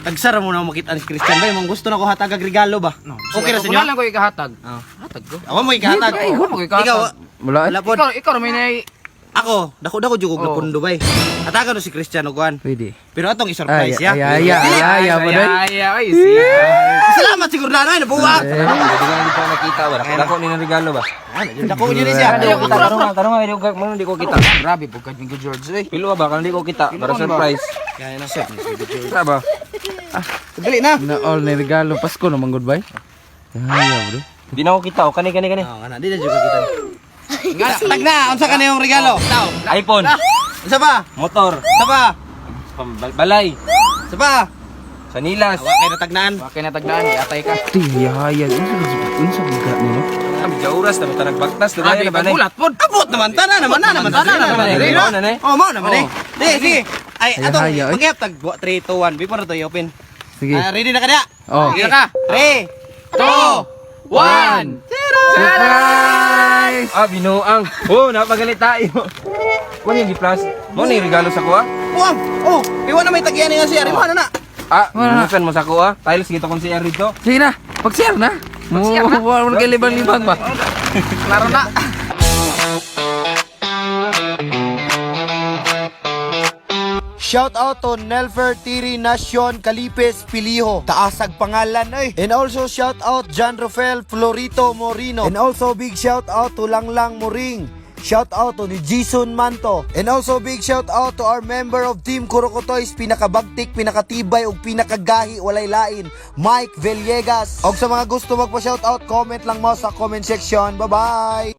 Tagsara mo na makita ni Christian ba? Yung gusto na ko hatag regalo ba? No. Okay ra sa Kung inyo? lang ko ikahatag. Oh. Hatag ko. Ako mo ikahatag. Ikaw mo ikahatag. Ikaw, Wala. wala po. Ikaw may nay. Ako, dako jud ko pundo bay. Hatagan no si Christian og kuan. Pwede. Pero atong i-surprise ya. Ay, mo doon. Ay, siya. Salamat siguro na ay nabuwag. Eh. Hindi ko hindi pa nakita ba? Dako ni ng regalo ba? Dako jud ni siya. Ano, Tanong mo hindi ko kita. Grabe po kay Minggo George eh. Pilo ba kan hindi ko kita para Pilo ba? surprise. Kaya na siya. Sa ba? Dali na. Na all ni regalo Pasko naman goodbye. Ay, bro. Di na ko kita. O kani. Oh, kana di na jud kita. Tag na, unsa ka na yung regalo? iPhone, Unsa ba? motor, Unsa ba? balay, Unsa ba? sanilas. Wa kay natagnaan. Wa kay natagdaan, atay ka. Tiyaya, unsa bigat ni no? Kami oras na mo nagbaktas na Grabe na ba ni? pagulat pod. Abot naman tana naman na naman. Dili na na. Oh, mo naman eh. Sige. Ay, Ay, ato, haya, eh. mag-tag 3 2 1 before to i-open. Sige. Ready na ka na? Oh. Sige ka. 3 2 1 Surprise! Ah, binuang. Oh, napagalit tayo. Mo ni plus. Mo ni regalo sa kuha? Buang! Oh, iwan na may tagyan nga siya. Rimo na na. Ah, binusan mo sa kuha? Tiles kita kung siya rito. Sige na, pag-share na. Mag-share na. Mo kay libang-libang ba? Klaro na. Shout out to Nelfer Tiri Nacion Calipes Piliho. Taasag pangalan eh. And also shout out John Rafael Florito Morino. And also big shout out to Langlang Moring. Shout out to ni Jason Manto. And also big shout out to our member of Team Kurokotoys, pinakabagtik, pinakatibay ug pinakagahi walay lain, Mike Villegas. Og sa mga gusto magpa-shout out, comment lang mo sa comment section. Bye-bye.